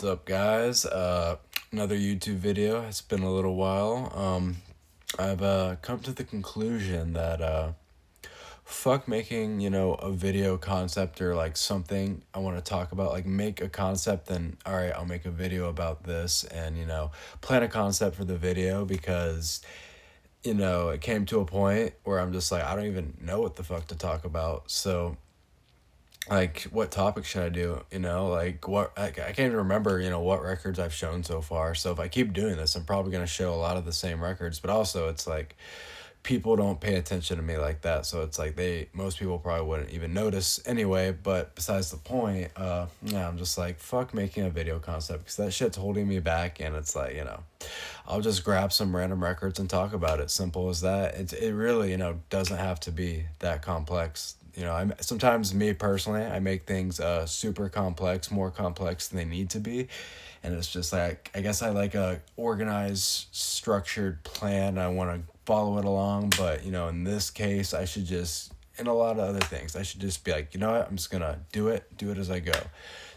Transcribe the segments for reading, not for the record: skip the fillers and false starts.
up, guys? Another YouTube video. It's been a little while. I've come to the conclusion that fuck making a video concept or like something I want to talk about. Like make a concept, then all right, I'll make a video about this, and plan a concept for the video because it came to a point where I'm just like I don't even know what the fuck to talk about. So like what topic should I do, like what I can't even remember what records I've shown so far. So if I keep doing this, I'm probably going to show a lot of the same records, but also it's like people don't pay attention to me like that, so it's like most people probably wouldn't even notice anyway. But besides the point, yeah, I'm just like fuck making a video concept because that shit's holding me back, and it's like I'll just grab some random records and talk about it. Simple as that. It really doesn't have to be that complex. I'm sometimes, me personally, I make things super complex, more complex than they need to be, and it's just like I guess I like a organized, structured plan. I want to follow it along, but in this case, I should just, in a lot of other things, I should just be like, what, I'm just gonna do it as I go.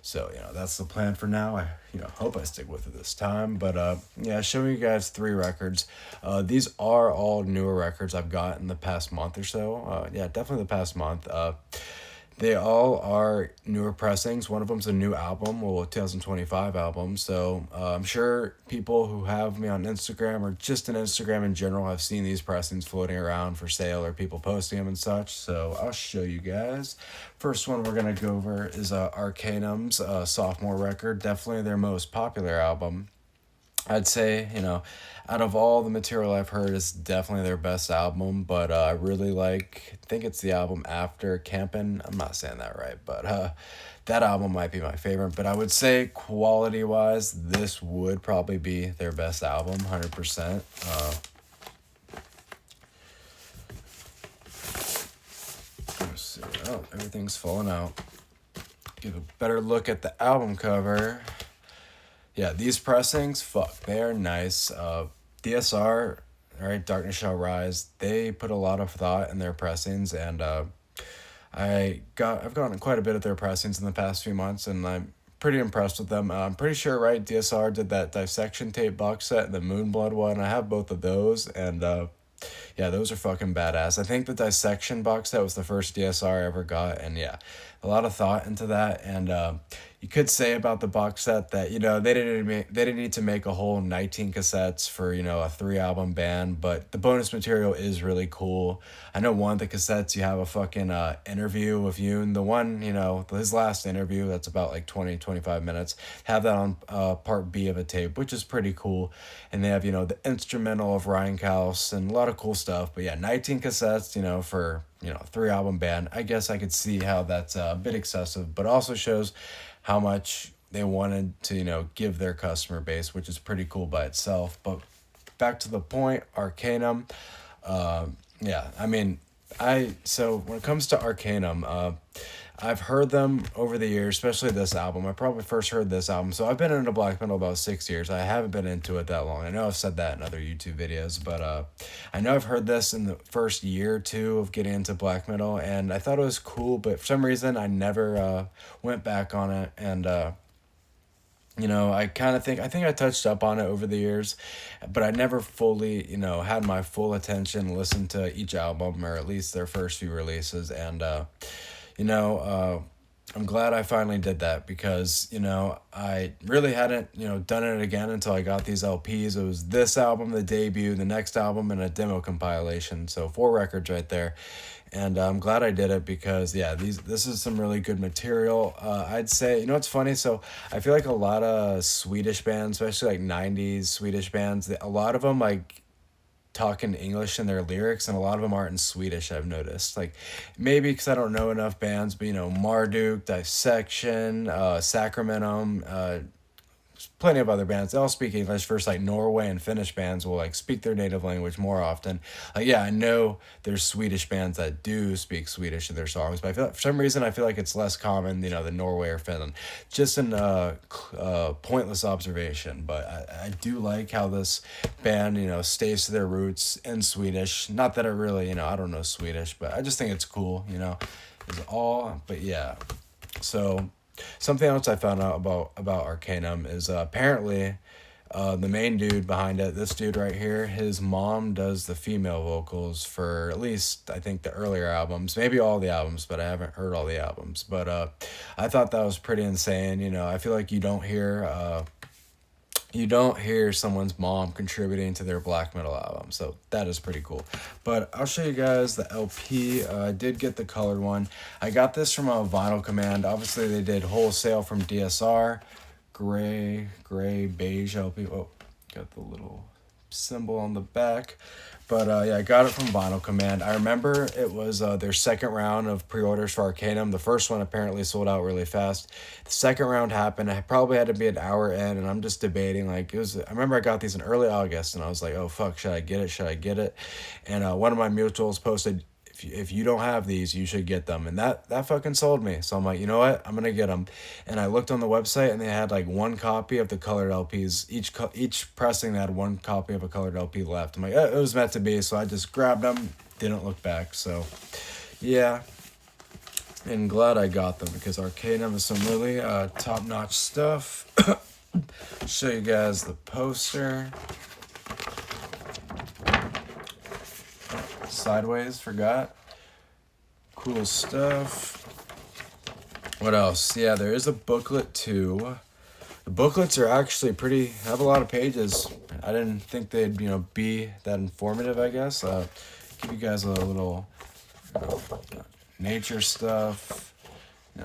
So that's the plan for now. I hope I stick with it this time. But yeah, showing you guys 3 records. These are all newer records I've got in the past month or so. Yeah, definitely the past month. They all are newer pressings. One of them's a new album, well, a 2025 album. So I'm sure people who have me on Instagram or just on Instagram in general have seen these pressings floating around for sale or people posting them and such. So I'll show you guys. First one we're going to go over is Arcanum's sophomore record. Definitely their most popular album. I'd say, out of all the material I've heard, it's definitely their best album, but I really think it's the album after Campin'. I'm not saying that right, but that album might be my favorite. But I would say quality-wise, this would probably be their best album, 100%. Let's see. Oh, everything's falling out. Give a better look at the album cover. Yeah, these pressings, fuck, they're nice. DSR, all right, Darkness Shall Rise, they put a lot of thought in their pressings, and I've gotten quite a bit of their pressings in the past few months, and I'm pretty impressed with them. I'm pretty sure, right, DSR did that Dissection tape box set, the Moonblood one. I have both of those, and yeah, those are fucking badass. I think the Dissection box set was the first DSR I ever got, and yeah, a lot of thought into that. And you could say about the box set that they didn't need to make a whole 19 cassettes for a 3-album band, but the bonus material is really cool. I know one of the cassettes you have a fucking interview with Yoon. The one his last interview, that's about like 20-25 minutes. Have that on part B of a tape, which is pretty cool. And they have the instrumental of Ryan Kaus and a lot of cool stuff. But yeah, 19 cassettes for 3-album band. I guess I could see how that's a bit excessive, but also shows how much they wanted to give their customer base, which is pretty cool by itself. But back to the point, Arcanum. Yeah, I mean, so when it comes to Arcanum, I've heard them over the years, especially this album. I probably first heard this album. So I've been into black metal about 6 years. I haven't been into it that long. I know I've said that in other YouTube videos, but I know I've heard this in the first year or two of getting into black metal, and I thought it was cool, but for some reason I never went back on it. And I kind of think I touched up on it over the years, but I never fully, had my full attention, listened to each album, or at least their first few releases. And I'm glad I finally did that because, I really hadn't, done it again until I got these LPs. It was this album, the debut, the next album, and a demo compilation. So 4 records right there. And I'm glad I did it because, yeah, this is some really good material. I'd say, it's funny. So I feel like a lot of Swedish bands, especially like 90s Swedish bands, a lot of them like talk in English in their lyrics, and a lot of them aren't in Swedish, I've noticed. Like, maybe because I don't know enough bands, but, Marduk, Dissection, Sacramentum, plenty of other bands. They all speak English. First, like Norway and Finnish bands will like speak their native language more often. Like, yeah, I know there's Swedish bands that do speak Swedish in their songs, but I feel like, for some reason I feel like it's less common, the Norway or Finland. Just an pointless observation, but I do like how this band stays to their roots in Swedish. Not that I really I don't know Swedish, but I just think it's cool. Is all. But yeah, so something else I found out about Arcanum is apparently the main dude behind it, this dude right here, his mom does the female vocals for at least I think the earlier albums, maybe all the albums, but I haven't heard all the albums. But I thought that was pretty insane. You know, I feel like you don't hear someone's mom contributing to their black metal album, so that is pretty cool. But I'll show you guys the LP. I did get the colored one. I got this from a Vinyl Command. Obviously they did wholesale from DSR. Gray beige LP. Oh, got the little symbol on the back. But yeah, I got it from Vinyl Command. I remember it was their second round of pre-orders for Arcanum. The first one apparently sold out really fast. The second round happened. I probably had to be an hour in, and I'm just debating. Like it was. I remember I got these in early August, and I was like, "Oh fuck, should I get it? Should I get it?" And one of my mutuals posted, if you don't have these, you should get them. And that fucking sold me. So I'm like, you know what? I'm going to get them. And I looked on the website and they had like one copy of the colored LPs. Each pressing they had one copy of a colored LP left. I'm like, it was meant to be. So I just grabbed them, didn't look back. So yeah. And glad I got them because Arcanum is some really top-notch stuff. Show you guys the poster. Sideways, forgot. Cool stuff. What else? Yeah, there is a booklet too. The booklets are actually have a lot of pages. I didn't think they'd, be that informative, I guess. Give you guys a little nature stuff,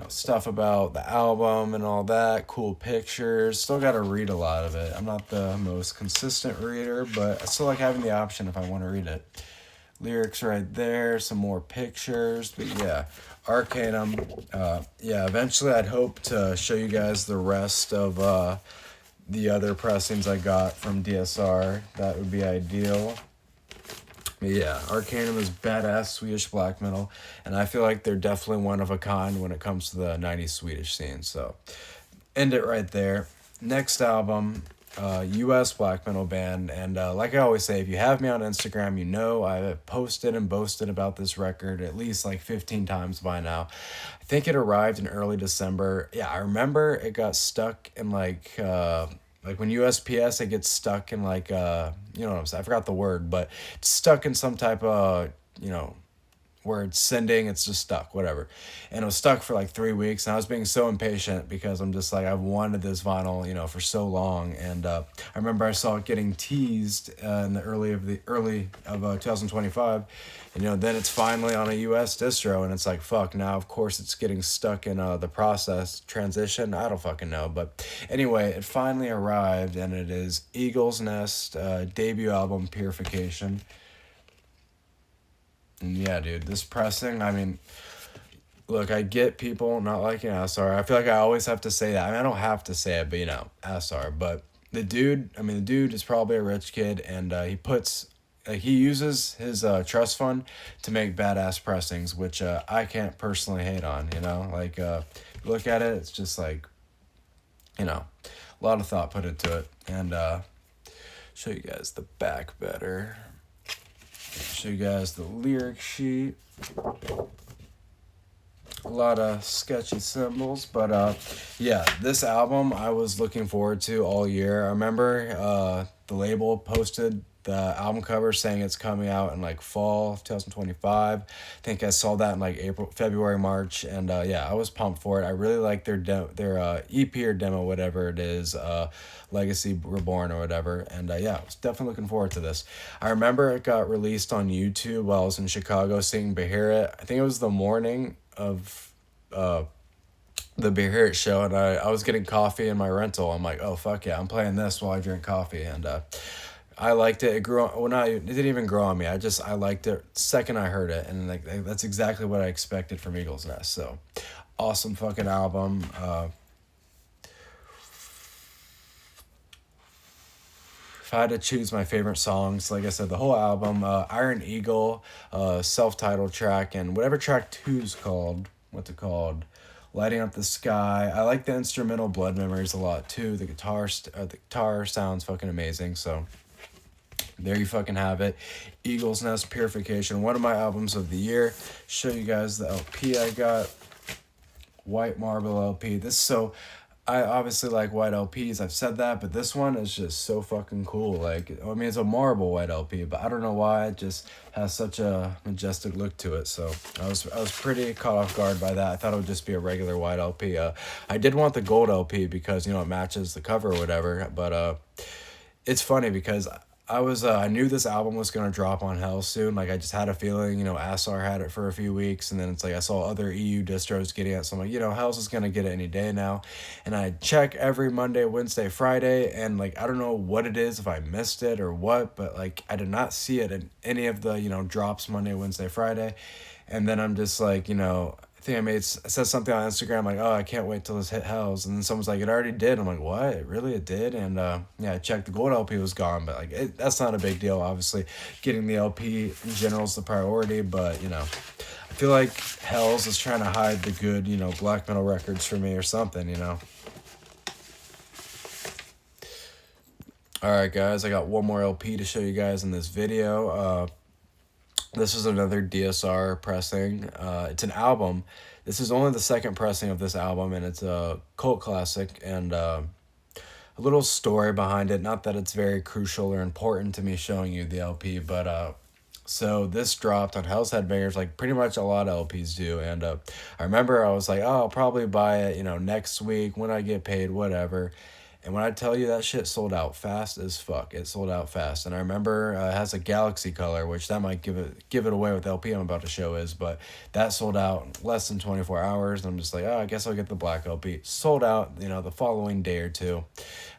stuff about the album and all that, cool pictures. Still got to read a lot of it. I'm not the most consistent reader, but I still like having the option if I want to read it. Lyrics right there, some more pictures, but yeah, Arcanum. Yeah, eventually I'd hope to show you guys the rest of the other pressings I got from DSR. That would be ideal. But yeah, Arcanum is badass Swedish black metal, and I feel like they're definitely one of a kind when it comes to the 90s Swedish scene. So end it right there. Next album, U.S. black metal band, and like I always say, if you have me on Instagram, you know I've posted and boasted about this record at least like 15 times by now. I think it arrived in early December. Yeah, I remember it got stuck in like when USPS, it gets stuck in like you know what I'm saying, I forgot the word, but it's stuck in some type of where it's sending, it's just stuck, whatever. And it was stuck for like 3 weeks, and I was being so impatient because I'm just like, I've wanted this vinyl, for so long. And I remember I saw it getting teased in the early of 2025, and then it's finally on a US distro, and it's like, fuck, now of course it's getting stuck in the process transition. I don't fucking know, but anyway, it finally arrived, and it is Eagle's Nest debut album, Purification. Yeah, dude, this pressing, I mean, look, I get people not liking Asar. I feel like I always have to say that. I mean, I don't have to say it, but, Asar. But the dude is probably a rich kid, and he uses his trust fund to make badass pressings, which I can't personally hate on, Like, look at it, it's just like, a lot of thought put into it. And show you guys the back better. Show you guys the lyric sheet. A lot of sketchy symbols, but yeah, this album I was looking forward to all year. I remember the label posted the album cover saying it's coming out in like fall 2025. I think I saw that in like February, March, and yeah, I was pumped for it. I really like their EP or demo, whatever it is, Legacy Reborn or whatever, and yeah, I was definitely looking forward to this. I remember it got released on YouTube while I was in Chicago seeing Beherit. I think it was the morning of the Beherit show, and I was getting coffee in my rental. I'm like, oh fuck yeah, I'm playing this while I drink coffee, and I liked it. It grew on, well, it didn't even grow on me. I liked it second I heard it, and like that's exactly what I expected from Eagle's Nest. So awesome fucking album. If I had to choose my favorite songs, like I said, the whole album, Iron Eagle, self-titled track, and whatever track 2's called, what's it called? Lighting Up the Sky. I like the instrumental Blood Memories a lot too. The guitar sounds fucking amazing. So there you fucking have it. Eagle's Nest, Purification, one of my albums of the year. Show you guys the LP I got. white marble LP. I obviously like white LPs. I've said that, but this one is just so fucking cool. Like, I mean, it's a marble white LP, but I don't know why it just has such a majestic look to it. So I was pretty caught off guard by that. I thought it would just be a regular white LP. I did want the gold LP because, you know, it matches the cover or whatever. But it's funny because I knew this album was gonna drop on Hell soon. Like, I just had a feeling, you know, Asar had it for a few weeks, and then it's like I saw other EU distros getting it, so I'm like, you know, Hell's is gonna get it any day now. And I check every Monday, Wednesday, Friday, and like I don't know what it is, if I missed it or what, but like I did not see it in any of the, you know, drops Monday, Wednesday, Friday. And then I'm just like, you know, I think I said something on Instagram like, oh, I can't wait till this hit Hells, and then someone's like, it already did. I'm like, what? It did? And yeah, I checked, the gold LP was gone, but like that's not a big deal. Obviously, getting the LP in general is the priority, but you know, I feel like Hells is trying to hide the good, you know, black metal records for me or something, you know. All right, guys, I got one more LP to show you guys in this video. This is another DSR pressing. It's an album. This is only the second pressing of this album, and it's a cult classic, and a little story behind it. Not that it's very crucial or important to me showing you the LP, but so this dropped on Hell's Headbangers, like pretty much a lot of LPs do. And I remember I was like, oh, I'll probably buy it, you know, next week when I get paid, whatever. And when I tell you that shit sold out fast as fuck, it sold out fast. And I remember it has a galaxy color, which that might give it away with the LP I'm about to show is, but that sold out in less than 24 hours. And I'm just like, oh, I guess I'll get the black LP. Sold out, you know, the following day or two.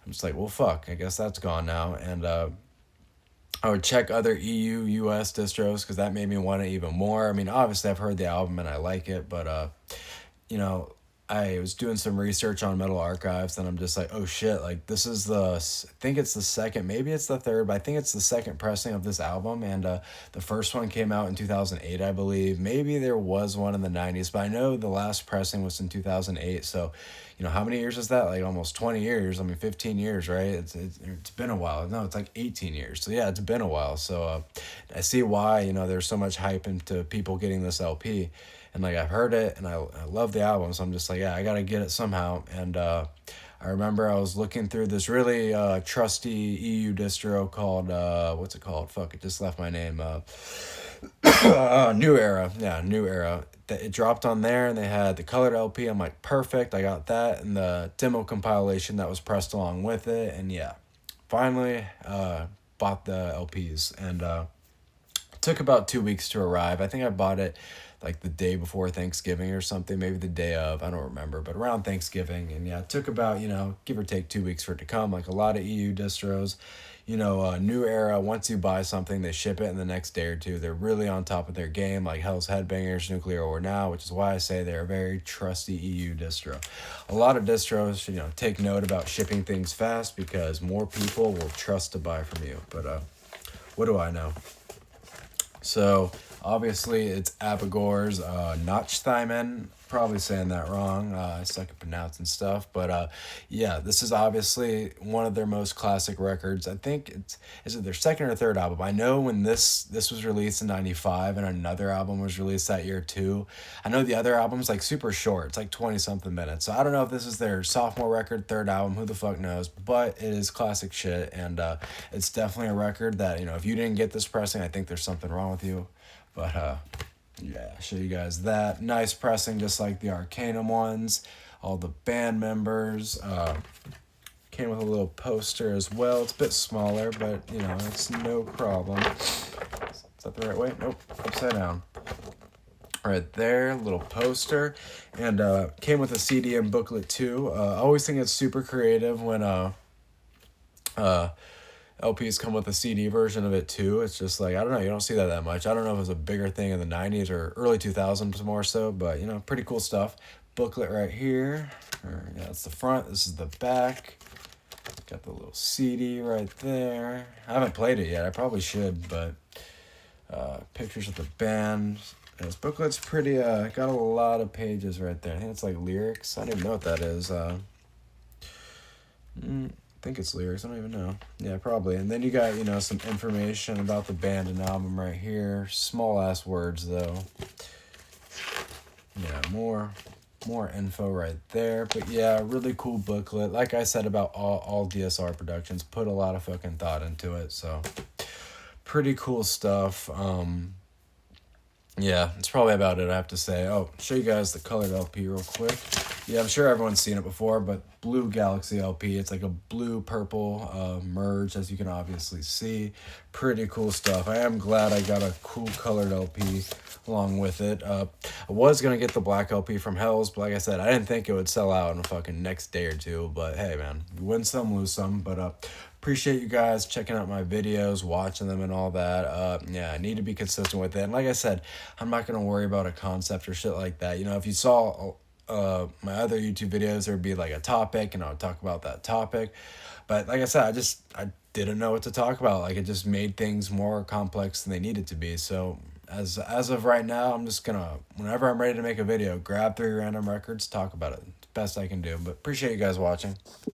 I'm just like, well, fuck, I guess that's gone now. And I would check other EU, US distros because that made me want it even more. I mean, obviously I've heard the album and I like it, but you know, I was doing some research on Metal Archives, and I'm just like, oh shit, like this is I think it's the second, maybe it's the third, but I think it's the second pressing of this album, and the first one came out in 2008, I believe. Maybe there was one in the 90s, but I know the last pressing was in 2008, so, you know, how many years is that? Like almost 20 years, I mean, 15 years, right? It's been a while. No, it's like 18 years, so yeah, it's been a while, so I see why, you know, there's so much hype into people getting this LP. And like I've heard it and I love the album, so I'm just like, yeah, I gotta get it somehow. And I remember I was looking through this really trusty EU distro called what's it called? Fuck, it just left my name. New Era, yeah, New Era. It dropped on there, and they had the colored LP. I'm like, perfect, I got that, and the demo compilation that was pressed along with it. And yeah, finally bought the LPs, and it took about 2 weeks to arrive. I think I bought it like the day before Thanksgiving or something, maybe the day of, I don't remember, but around Thanksgiving. And yeah, it took about, you know, give or take 2 weeks for it to come, like a lot of EU distros. You know, New Era, once you buy something, they ship it in the next day or two. They're really on top of their game, like Hell's Headbangers, Nuclear War Now, which is why I say they're a very trusty EU distro. A lot of distros should, you know, take note about shipping things fast because more people will trust to buy from you. But what do I know? So obviously it's Abigor's Notchthymen. Probably saying that wrong. I suck at pronouncing stuff. But yeah, this is obviously one of their most classic records. I think is it their second or third album? I know when this was released in 95 and another album was released that year too. I know the other album's like super short. It's like 20 something minutes. So I don't know if this is their sophomore record, third album, who the fuck knows, but it is classic shit, and it's definitely a record that, you know, if you didn't get this pressing, I think there's something wrong with you. But yeah, show you guys that. Nice pressing, just like the Arcanum ones. All the band members. Came with a little poster as well. It's a bit smaller, but, you know, it's no problem. Is that the right way? Nope, upside down. Right there, little poster. And came with a CD and booklet too. I always think it's super creative when LPs come with a CD version of it too. It's just like, I don't know, you don't see that much. I don't know if it was a bigger thing in the 90s or early 2000s more so, but, you know, pretty cool stuff. Booklet right here. Yeah, that's the front. This is the back. Got the little CD right there. I haven't played it yet. I probably should, but pictures of the band. And this booklet's pretty, got a lot of pages right there. I think it's like lyrics. I don't even know what that is. I think it's lyrics. I don't even know. Yeah, probably. And then you got, you know, some information about the band and album right here. Small ass words though. Yeah, more. more info right there. But yeah, really cool booklet. Like I said about all DSR Productions, put a lot of fucking thought into it. So pretty cool stuff. Yeah, that's probably about it, I have to say. Oh, show you guys the colored LP real quick. Yeah, I'm sure everyone's seen it before, but Blue Galaxy LP. It's like a blue-purple merge, as you can obviously see. Pretty cool stuff. I am glad I got a cool colored LP along with it. I was going to get the black LP from Hells, but like I said, I didn't think it would sell out in the fucking next day or two. But hey, man, win some, lose some. But appreciate you guys checking out my videos, watching them and all that. Yeah, I need to be consistent with it. And like I said, I'm not going to worry about a concept or shit like that. You know, if you saw my other YouTube videos, there would be like a topic and I would talk about that topic. But like I said, I didn't know what to talk about. Like, it just made things more complex than they needed to be. So as of right now, I'm just gonna, whenever I'm ready to make a video, grab 3 random records, talk about it. It's the best I can do. But appreciate you guys watching.